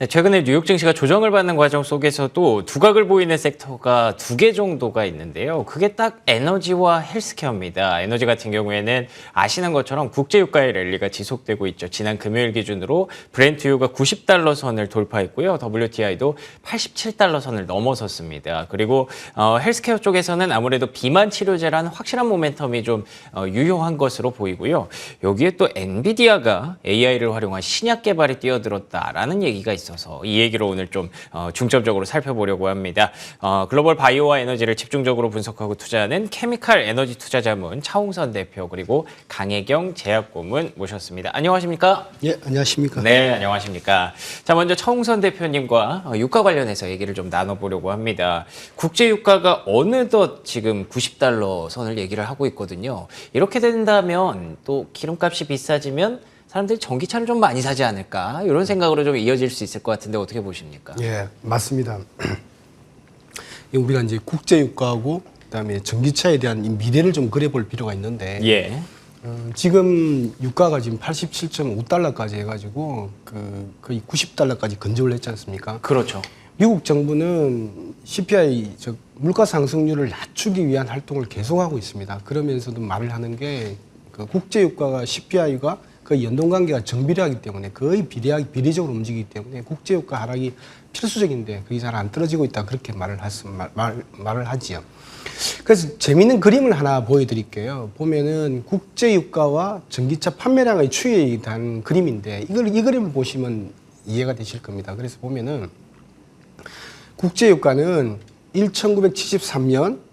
네, 최근에 뉴욕 증시가 조정을 받는 과정 속에서도 두각을 보이는 섹터가 두 개 정도가 있는데요. 그게 딱 에너지와 헬스케어입니다. 에너지 같은 경우에는 아시는 것처럼 국제유가의 랠리가 지속되고 있죠. 지난 금요일 기준으로 브렌트유가 90달러 선을 돌파했고요. WTI도 87달러 선을 넘어섰습니다. 그리고 헬스케어 쪽에서는 아무래도 비만 치료제라는 확실한 모멘텀이 좀 유효한 것으로 보이고요. 여기에 또 엔비디아가 AI를 활용한 신약 개발에 뛰어들었다라는 얘기가 있어서 이 얘기를 오늘 좀 중점적으로 살펴보려고 합니다. 글로벌 바이오와 에너지를 집중적으로 분석하고 투자하는 케미칼 에너지 투자자문 차홍선 대표 그리고 강혜경 제약고문 모셨습니다. 안녕하십니까? 예, 안녕하십니까? 네, 안녕하십니까? 자, 먼저 차홍선 대표님과 유가 관련해서 얘기를 좀 나눠보려고 합니다. 국제 유가가 어느덧 지금 90달러 선을 얘기를 하고 있거든요. 이렇게 된다면 또 기름값이 비싸지면 사람들이 전기차를 좀 많이 사지 않을까 이런 생각으로 좀 이어질 수 있을 것 같은데 어떻게 보십니까? 예, 맞습니다. 우리가 이제 국제유가하고 그다음에 전기차에 대한 이 미래를 좀 그려볼 필요가 있는데, 예. 지금 유가가 지금 87.5달러까지 해가지고 거의 90달러까지 근접을 했지 않습니까? 그렇죠. 미국 정부는 CPI 즉 물가 상승률을 낮추기 위한 활동을 계속하고 있습니다. 그러면서도 말을 하는 게 그 국제유가가 CPI가 그 연동관계가 정비례하기 때문에 거의 비례적으로 움직이기 때문에 국제유가 하락이 필수적인데 그게 잘 안 떨어지고 있다 그렇게 말을 하지요. 그래서 재미있는 그림을 하나 보여드릴게요. 보면은 국제유가와 전기차 판매량의 추이에 대한 그림인데 이 그림을 보시면 이해가 되실 겁니다. 그래서 보면은 국제유가는 1973년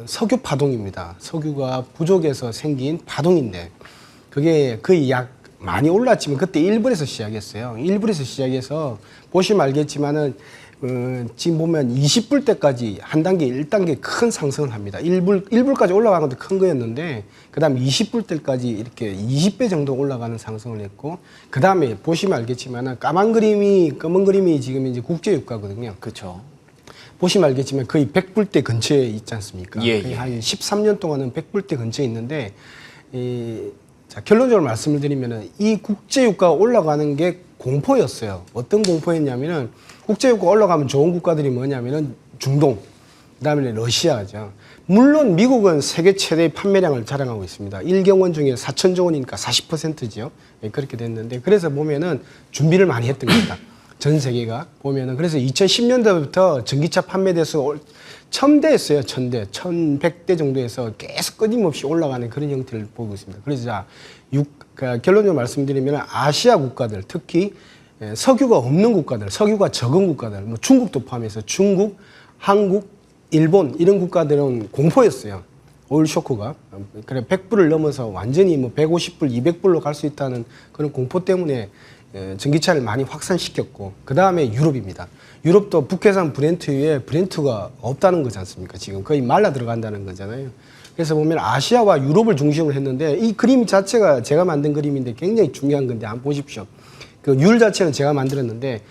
석유 파동입니다. 석유가 부족해서 생긴 파동인데 그게 거의 많이 올랐지만 그때 1불에서 시작했어요. 1불에서 시작해서 보시면 알겠지만은 지금 보면 20불 때까지 한 단계 1단계 큰 상승을 합니다. 1불까지 올라간 것도 큰 거였는데 그다음에 20불 때까지 이렇게 20배 정도 올라가는 상승을 했고 그다음에 보시면 알겠지만은 검은 그림이 지금 이제 국제유가거든요. 그렇죠. 보시면 알겠지만 거의 100불대 근처에 있지 않습니까? 예, 거의 예. 한 13년 동안은 100불대 근처에 있는데 자, 결론적으로 말씀을 드리면은 이 국제유가가 올라가는 게 공포였어요. 어떤 공포였냐면은 국제유가가 올라가면 좋은 국가들이 뭐냐면은 중동, 그다음에 러시아죠. 물론 미국은 세계 최대 판매량을 자랑하고 있습니다. 1경원 중에 4천조 원이니까 40%죠. 그렇게 됐는데 그래서 보면은 준비를 많이 했던 겁니다. 전 세계가 보면은 그래서 2010년대부터 전기차 판매 대수 1000대였어요. 1000대, 1100대 정도에서 계속 끊임없이 올라가는 그런 형태를 보고 있습니다. 그래서 결론적으로 말씀드리면 아시아 국가들, 특히 석유가 없는 국가들, 석유가 적은 국가들, 뭐 중국도 포함해서 중국, 한국, 일본 이런 국가들은 공포였어요. 오일 쇼크가. 그래 100불을 넘어서 완전히 뭐 150불, 200불로 갈 수 있다는 그런 공포 때문에 전기차를 많이 확산시켰고 그 다음에 유럽입니다. 유럽도 북해산 브렌트유에 브렌트가 없다는 거지 않습니까? 지금 거의 말라 들어간다는 거잖아요. 그래서 보면 아시아와 유럽을 중심으로 했는데 이 그림 자체가 제가 만든 그림인데 굉장히 중요한 건데 한번 보십시오. 그 율 자체는 제가 만들었는데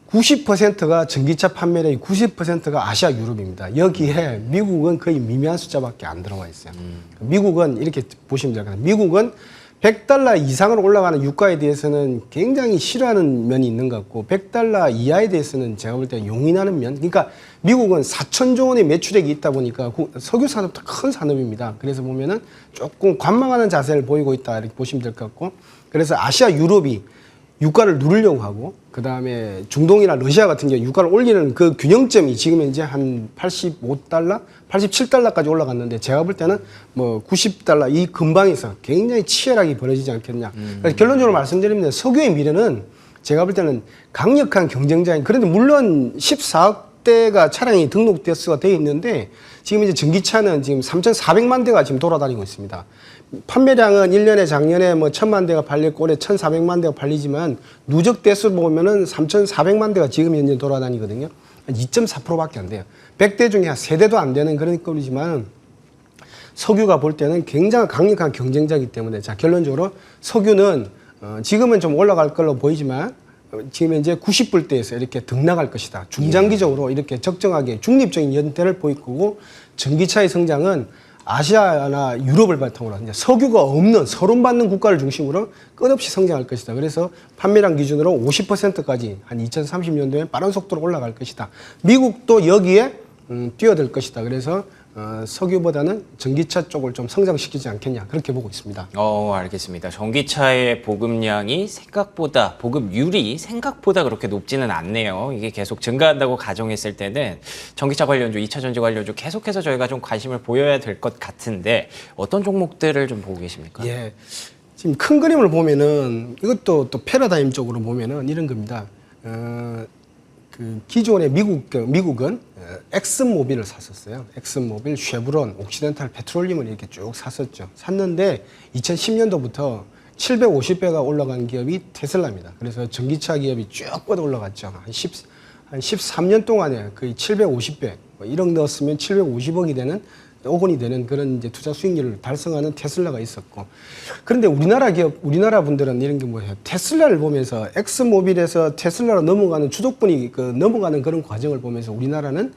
90%가 전기차 판매량이 90%가 아시아 유럽입니다. 여기에 미국은 거의 미미한 숫자밖에 안 들어와 있어요. 미국은 이렇게 보시면 될 것 같아요. 미국은 100달러 이상으로 올라가는 유가에 대해서는 굉장히 싫어하는 면이 있는 것 같고 100달러 이하에 대해서는 제가 볼 때 용인하는 면. 그러니까 미국은 4천조 원의 매출액이 있다 보니까 석유 산업도 큰 산업입니다. 그래서 보면은 조금 관망하는 자세를 보이고 있다 이렇게 보시면 될 것 같고 그래서 아시아 유럽이 유가를 누르려고 하고 그 다음에 중동이나 러시아 같은 경우 유가를 올리는 그 균형점이 지금 이제 한 85달러, 87달러까지 올라갔는데 제가 볼 때는 뭐 90달러 이 근방에서 굉장히 치열하게 벌어지지 않겠냐. 그래서 결론적으로 말씀드리면 석유의 미래는 제가 볼 때는 강력한 경쟁자인 그런데 물론 14억 대가 차량이 등록 대수가 되어 있는데 지금 이제 전기차는 지금 3,400만 대가 지금 돌아다니고 있습니다. 판매량은 1년에 작년에 뭐 1,000만 대가 팔렸고 올해 1,400만 대가 팔리지만 누적 대수 보면은 3,400만 대가 지금 현재 돌아다니거든요. 한 2.4%밖에 안 돼요. 100대 중에 한 3대도 안 되는 그런 꼴이지만 석유가 볼 때는 굉장히 강력한 경쟁자이기 때문에 자 결론적으로 석유는 지금은 좀 올라갈 걸로 보이지만 지금 이제 90불대에서 이렇게 등락할 것이다. 중장기적으로 이렇게 적정하게 중립적인 연태를 보일 거고 전기차의 성장은 아시아나 유럽을 바탕으로 이제 석유가 없는 서론받는 국가를 중심으로 끝없이 성장할 것이다. 그래서 판매량 기준으로 50%까지 한 2030년도에 빠른 속도로 올라갈 것이다. 미국도 여기에 뛰어들 것이다. 그래서 석유보다는 전기차 쪽을 좀 성장시키지 않겠냐 그렇게 보고 있습니다. 알겠습니다. 전기차의 보급량이 생각보다 보급률이 생각보다 그렇게 높지는 않네요. 이게 계속 증가한다고 가정했을 때는 전기차 관련주, 2차 전지 관련주 계속해서 저희가 좀 관심을 보여야 될 것 같은데 어떤 종목들을 좀 보고 계십니까? 예, 지금 큰 그림을 보면은 이것도 또 패러다임 쪽으로 보면은 이런 겁니다. 그 기존의 미국은 엑슨모빌을 샀었어요. 엑슨모빌, 쉐브론, 옥시덴탈 페트롤리움을 이렇게 쭉 샀었죠. 샀는데 2010년도부터 750배가 올라간 기업이 테슬라입니다. 그래서 전기차 기업이 쭉 뻗어 올라갔죠. 한 13년 동안에 거의 750배, 1억 넣었으면 750억이 되는 5억 원이 되는 그런 이제 투자 수익률을 달성하는 테슬라가 있었고, 그런데 우리나라 기업, 우리나라 분들은 이런 게 뭐예요? 테슬라를 보면서 엑스모빌에서 테슬라로 넘어가는 주도권이 넘어가는 그런 과정을 보면서 우리나라는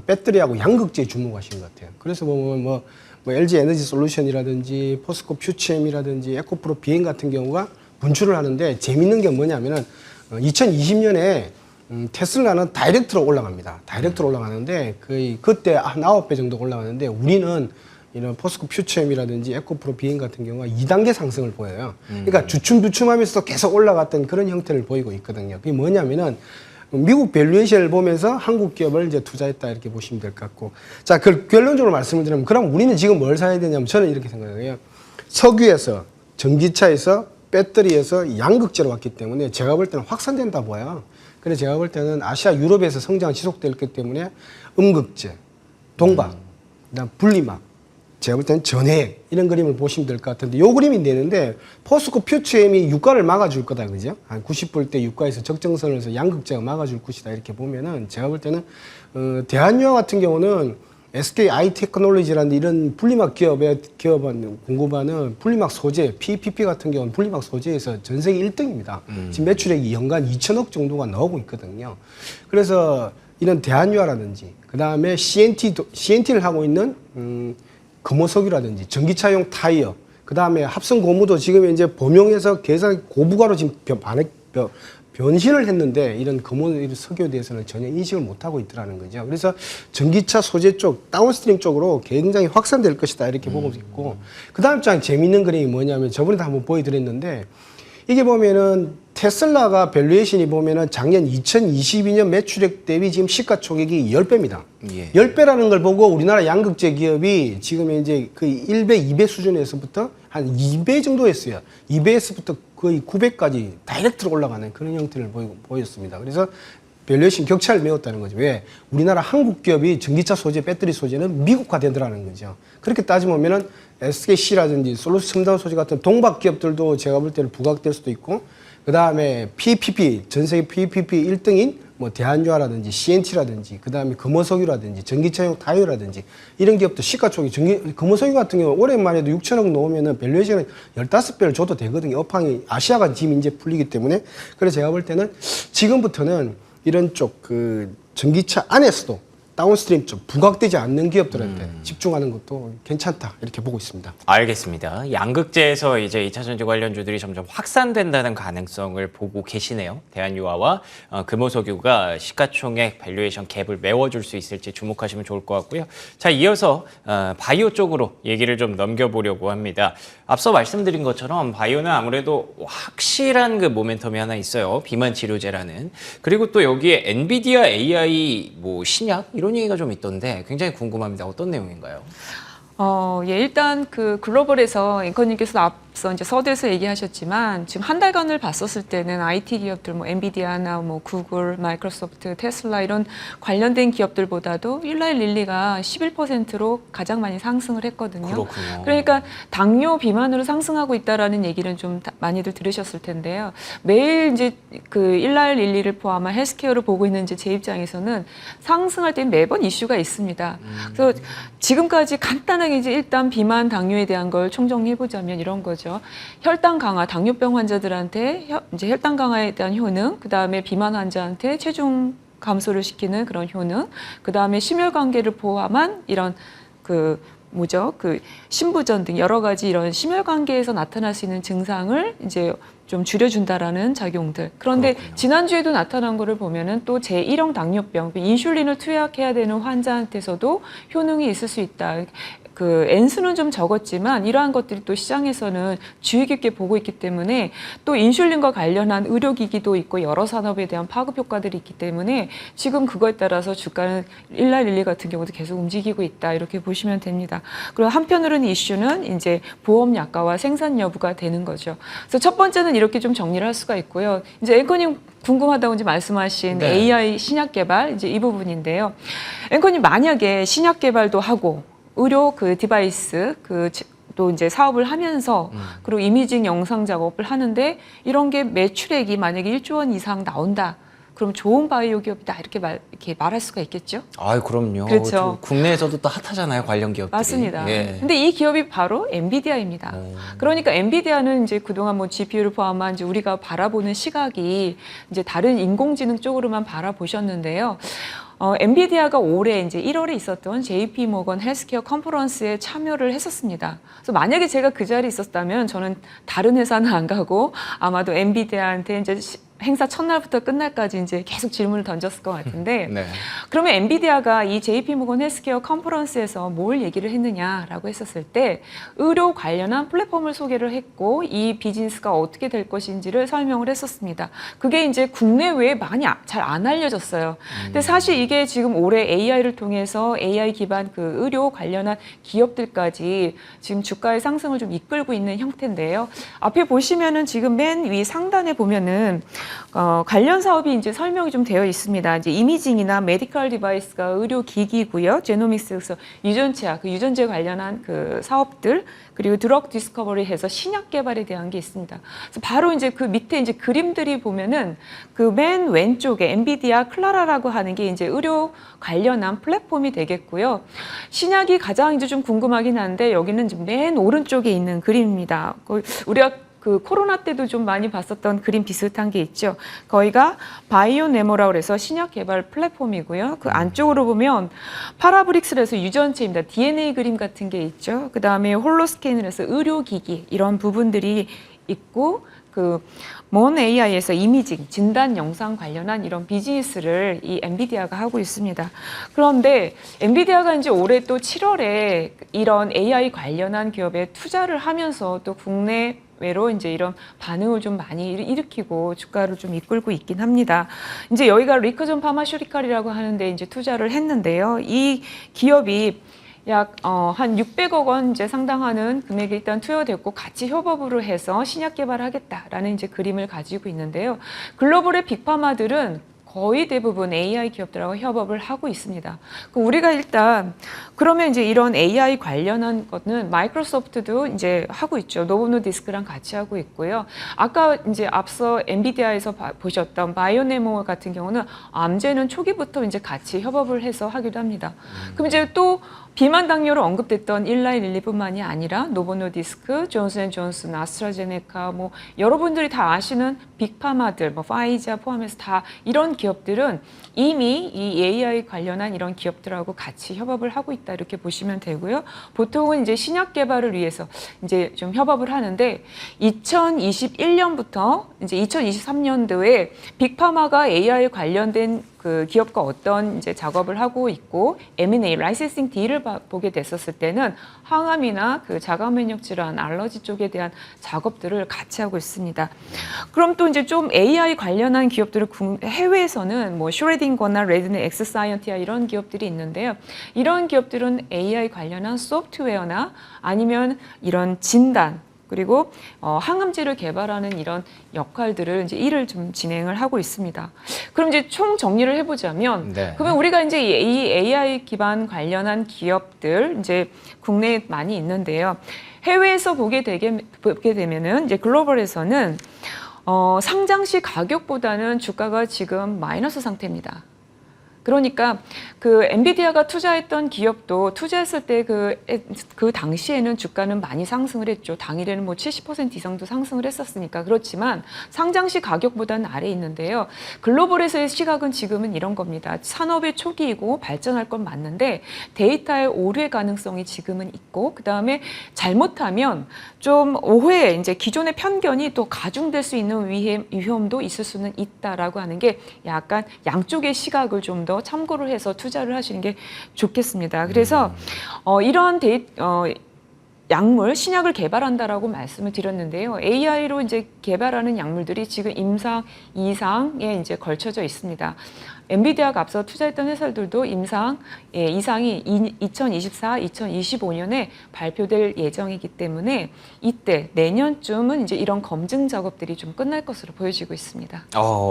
배터리하고 양극재에 주목하신 것 같아요. 그래서 보면 뭐 LG 에너지 솔루션이라든지 포스코 퓨처엠이라든지 에코프로 비행 같은 경우가 분출을 하는데 재밌는 게 뭐냐면은 2020년에 테슬라는 다이렉트로 올라갑니다. 다이렉트로 올라가는데 거의 그때 한 9배 정도 올라가는데 우리는 이런 포스코 퓨처엠이라든지 에코프로 비행 같은 경우가 2단계 상승을 보여요. 그러니까 주춤주춤하면서도 계속 올라갔던 그런 형태를 보이고 있거든요. 그게 뭐냐면은 미국 밸류에이션을 보면서 한국 기업을 이제 투자했다 이렇게 보시면 될 것 같고, 자, 그 결론적으로 말씀을 드리면 그럼 우리는 지금 뭘 사야 되냐면 저는 이렇게 생각해요. 석유에서, 전기차에서, 배터리에서 양극재로 왔기 때문에 제가 볼 때는 확산된다 보여요. 그래서 제가 볼 때는 아시아, 유럽에서 성장이 지속됐기 때문에 음극재, 동박, 그다음 분리막, 제가 볼 때는 전해액 이런 그림을 보시면 될 것 같은데 요 그림이 되는데 포스코 퓨처엠이 유가를 막아줄 거다, 그죠? 한 90불대 유가에서 적정선에서 양극재가 막아줄 것이다 이렇게 보면은 제가 볼 때는 대한유화 같은 경우는 SK 아이테크놀로지라는 이런 분리막 기업은 공급하는 분리막 소재, PPP 같은 경우는 분리막 소재에서 전 세계 1등입니다. 지금 매출액이 연간 2천억 정도가 나오고 있거든요. 그래서 이런 대한유화라든지 그 다음에 CNT를 하고 있는 금호석유라든지 전기차용 타이어, 그 다음에 합성 고무도 지금 이제 범용해서 계산 고부가로 지금 변신을 했는데 이런 금호 석유에 대해서는 전혀 인식을 못하고 있더라는 거죠. 그래서 전기차 소재 쪽, 다운스트림 쪽으로 굉장히 확산될 것이다 이렇게 보고 있고, 그 다음 장 재미있는 그림이 뭐냐면 저번에도 한번 보여드렸는데 이게 보면은 테슬라가 밸류에이션이 보면은 작년 2022년 매출액 대비 지금 시가총액이 10배입니다. 예. 10배라는 걸 보고 우리나라 양극재 기업이 지금 이제 그 1배, 2배 수준에서부터 한 2배 정도 했어요. 2배에서부터 거의 9배까지 다이렉트로 올라가는 그런 형태를 보였습니다. 그래서 밸류에이션 격차를 메웠다는 거죠. 왜? 우리나라 한국 기업이 전기차 소재, 배터리 소재는 미국화되더라는 거죠. 그렇게 따지면은 SKC라든지 솔루스 첨단 소재 같은 동박 기업들도 제가 볼 때는 부각될 수도 있고, 그 다음에 PPP, 전 세계 PPP 1등인 뭐 대한유화라든지 CNT라든지, 그 다음에 금호석유라든지 전기차용 타이어라든지 이런 기업도 시가총액, 금호석유 같은 경우 올해만 해도 6천억 넣으면은 밸류에이션은 15배를 줘도 되거든요. 업황이 아시아가 지금 이제 풀리기 때문에. 그래서 제가 볼 때는 지금부터는 이런 쪽 그 전기차 안에서도 다운스트림 쪽 부각되지 않는 기업들한테 집중하는 것도 괜찮다 이렇게 보고 있습니다. 알겠습니다. 양극재에서 이제 2차 전지 관련주들이 점점 확산된다는 가능성을 보고 계시네요. 대한유화와 금호석유가 시가총액 밸류에이션 갭을 메워줄 수 있을지 주목하시면 좋을 것 같고요. 자, 이어서 바이오 쪽으로 얘기를 좀 넘겨보려고 합니다. 앞서 말씀드린 것처럼 바이오는 아무래도 확실한 그 모멘텀이 하나 있어요. 비만 치료제라는. 그리고 또 여기에 엔비디아 AI 뭐 신약 이런 얘기가 좀 있던데 굉장히 궁금합니다. 어떤 내용인가요? 예, 일단 그 글로벌에서 앵커님께서 앞서 이제 서두에서 얘기하셨지만 지금 한 달간을 봤었을 때는 IT 기업들 뭐 엔비디아나 뭐 구글, 마이크로소프트, 테슬라 이런 관련된 기업들보다도 일라이 릴리가 11%로 가장 많이 상승을 했거든요. 그렇군요. 그러니까 당뇨 비만으로 상승하고 있다라는 얘기는 좀 많이들 들으셨을 텐데요. 매일 이제 그 일라이 릴리를 포함한 헬스케어를 보고 있는 이제 제 입장에서는 상승할 때 매번 이슈가 있습니다. 그래서 지금까지 간단하게 이제 일단 비만 당뇨에 대한 걸 총정리해 보자면 이런 거죠. 혈당 강화, 당뇨병 환자들한테 이제 혈당 강화에 대한 효능, 그 다음에 비만 환자한테 체중 감소를 시키는 그런 효능, 그 다음에 심혈관계를 포함한 이런 그 그 신부전 등 여러 가지 이런 심혈관계에서 나타날 수 있는 증상을 이제 좀 줄여준다라는 작용들. 그런데 그렇군요. 지난주에도 나타난 거를 보면은 또 제1형 당뇨병, 인슐린을 투약해야 되는 환자한테서도 효능이 있을 수 있다. 그 N수는 좀 적었지만 이러한 것들이 또 시장에서는 주의 깊게 보고 있기 때문에 또 인슐린과 관련한 의료기기도 있고 여러 산업에 대한 파급 효과들이 있기 때문에 지금 그거에 따라서 주가는 일랄일리 같은 경우도 계속 움직이고 있다 이렇게 보시면 됩니다. 그리고 한편으로는 이슈는 이제 보험 약가와 생산 여부가 되는 거죠. 그래서 첫 번째는 이렇게 좀 정리를 할 수가 있고요. 이제 앵커님 궁금하다고 이제 말씀하신 네. AI 신약 개발 이제 이 부분인데요. 앵커님 만약에 신약 개발도 하고 의료 그 디바이스 또 이제 사업을 하면서 그리고 이미징 영상 작업을 하는데 이런 게 매출액이 만약에 1조 원 이상 나온다. 그럼 좋은 바이오 기업이다 이렇게 말할 수가 있겠죠? 아, 그럼요. 그렇죠. 저 국내에서도 또 핫하잖아요, 관련 기업들이. 맞습니다. 예. 근데 이 기업이 바로 엔비디아입니다. 그러니까 엔비디아는 이제 그동안 뭐 GPU를 포함한 이제 우리가 바라보는 시각이 이제 다른 인공지능 쪽으로만 바라보셨는데요. 엔비디아가 올해 이제 1월에 있었던 JP 모건 헬스케어 컨퍼런스에 참여를 했었습니다. 그래서 만약에 제가 그 자리에 있었다면 저는 다른 회사는 안 가고 아마도 엔비디아한테 이제 행사 첫날부터 끝날까지 이제 계속 질문을 던졌을 것 같은데 네. 그러면 엔비디아가 이 JP 모건 헬스케어 컨퍼런스에서 뭘 얘기를 했느냐라고 했었을 때 의료 관련한 플랫폼을 소개를 했고 이 비즈니스가 어떻게 될 것인지를 설명을 했었습니다. 그게 이제 국내외에 많이 잘 안 알려졌어요. 근데 사실 이게 지금 올해 AI를 통해서 AI 기반 그 의료 관련한 기업들까지 지금 주가의 상승을 좀 이끌고 있는 형태인데요. 앞에 보시면은 지금 맨 위 상단에 보면은 관련 사업이 이제 설명이 좀 되어 있습니다. 이제 이미징이나 메디컬 디바이스가 의료 기기고요. 제노믹스 그래서 유전체학, 그 유전체 관련한 그 사업들 그리고 드럭 디스커버리 해서 신약 개발에 대한 게 있습니다. 그래서 바로 이제 그 밑에 이제 그림들이 보면은 그 맨 왼쪽에 엔비디아 클라라라고 하는 게 이제 의료 관련한 플랫폼이 되겠고요. 신약이 가장 이제 좀 궁금하긴 한데 여기는 이제 맨 오른쪽에 있는 그림입니다. 우리가 그 코로나 때도 좀 많이 봤었던 그림 비슷한 게 있죠. 거기가 바이오네모라고 해서 신약 개발 플랫폼이고요. 그 안쪽으로 보면 파라브릭스를 해서 유전체입니다. DNA 그림 같은 게 있죠. 그 다음에 홀로스캔을 해서 의료기기 이런 부분들이 있고 그몬 AI에서 이미징, 진단 영상 관련한 이런 비즈니스를 이 엔비디아가 하고 있습니다. 그런데 엔비디아가 이제 올해 또 7월에 이런 AI 관련한 기업에 투자를 하면서 또 국내외로 이제 이런 반응을 좀 많이 일으키고 주가를 좀 이끌고 있긴 합니다. 이제 여기가 리커전 파마슈리칼이라고 하는데 이제 투자를 했는데요. 이 기업이 약 한 600억 원 이제 상당하는 금액이 일단 투여됐고 같이 협업으로 해서 신약 개발하겠다라는 이제 그림을 가지고 있는데요. 글로벌의 빅파마들은 거의 대부분 AI 기업들하고 협업을 하고 있습니다. 우리가 일단 그러면 이제 이런 AI 관련한 것은 마이크로소프트도 이제 하고 있죠. 노보노디스크랑 같이 하고 있고요. 아까 이제 앞서 엔비디아에서 보셨던 바이오네모 같은 경우는 암제는 초기부터 이제 같이 협업을 해서 하기도 합니다. 그럼 이제 또 비만 당뇨로 언급됐던 일라일릴리뿐만이 아니라 노보노디스크, 존슨앤존슨, 아스트라제네카 뭐 여러분들이 다 아시는 빅파마들, 뭐 파이자 포함해서 다 이런 기업들은 이미 이 AI 관련한 이런 기업들하고 같이 협업을 하고 있다 이렇게 보시면 되고요. 보통은 이제 신약 개발을 위해서 이제 좀 협업을 하는데 2021년부터 이제 2023년도에 빅파마가 AI 관련된 그 기업과 어떤 이제 작업을 하고 있고 M&A 라이센싱 딜을 보게 됐었을 때는 항암이나 그 자가 면역 질환, 알러지 쪽에 대한 작업들을 같이 하고 있습니다. 그럼 또 이제 좀 AI 관련한 기업들을 해외에서는 뭐 슈레딩거나 레드는 엑스사이언티아 이런 기업들이 있는데요. 이런 기업들은 AI 관련한 소프트웨어나 아니면 이런 진단 그리고 항암제를 개발하는 이런 역할들을 이제 일을 좀 진행을 하고 있습니다. 그럼 이제 총 정리를 해보자면, 네. 그러면 우리가 이제 이 AI 기반 관련한 기업들 이제 국내에 많이 있는데요. 해외에서 보게 되면은 이제 글로벌에서는 상장 시 가격보다는 주가가 지금 마이너스 상태입니다. 그러니까 그 엔비디아가 투자했던 기업도 투자했을 때 그 당시에는 주가는 많이 상승을 했죠. 당일에는 뭐 70% 이상도 상승을 했었으니까. 그렇지만 상장시 가격보다는 아래에 있는데요. 글로벌에서의 시각은 지금은 이런 겁니다. 산업의 초기이고 발전할 건 맞는데 데이터의 오류의 가능성이 지금은 있고 그다음에 잘못하면 좀 오해, 이제 기존의 편견이 또 가중될 수 있는 위험도 있을 수는 있다라고 하는 게 약간 양쪽의 시각을 좀 더 참고를 해서 투자를 하시는 게 좋겠습니다. 그래서 이러한 약물, 신약을 개발한다라고 말씀을 드렸는데요. AI로 이제 개발하는 약물들이 지금 임상 2상에 이제 걸쳐져 있습니다. 엔비디아가 앞서 투자했던 회사들도 임상 2상이 2024, 2025년에 발표될 예정이기 때문에 이때 내년쯤은 이제 이런 검증 작업들이 좀 끝날 것으로 보여지고 있습니다.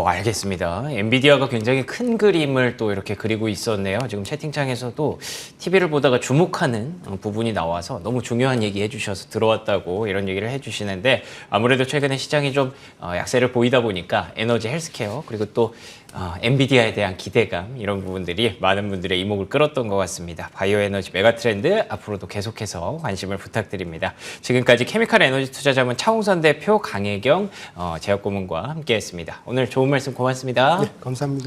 알겠습니다. 엔비디아가 굉장히 큰 그림을 또 이렇게 그리고 있었네요. 지금 채팅창에서도 TV를 보다가 주목하는 부분이 나와서 너무 중요한 얘기 해주셔서 들어왔다고 이런 얘기를 해주시는데 아무래도 최근에 시장이 좀 약세를 보이다 보니까 에너지, 헬스케어 그리고 또 엔비디아에 대한 기대감 이런 부분들이 많은 분들의 이목을 끌었던 것 같습니다. 바이오 에너지 메가 트렌드 앞으로도 계속해서 관심을 부탁드립니다. 지금까지 케미칼 에너지 투자자문 차홍선 대표, 강혜경 제약고문과 함께했습니다. 오늘 좋은 말씀 고맙습니다. 네, 감사합니다.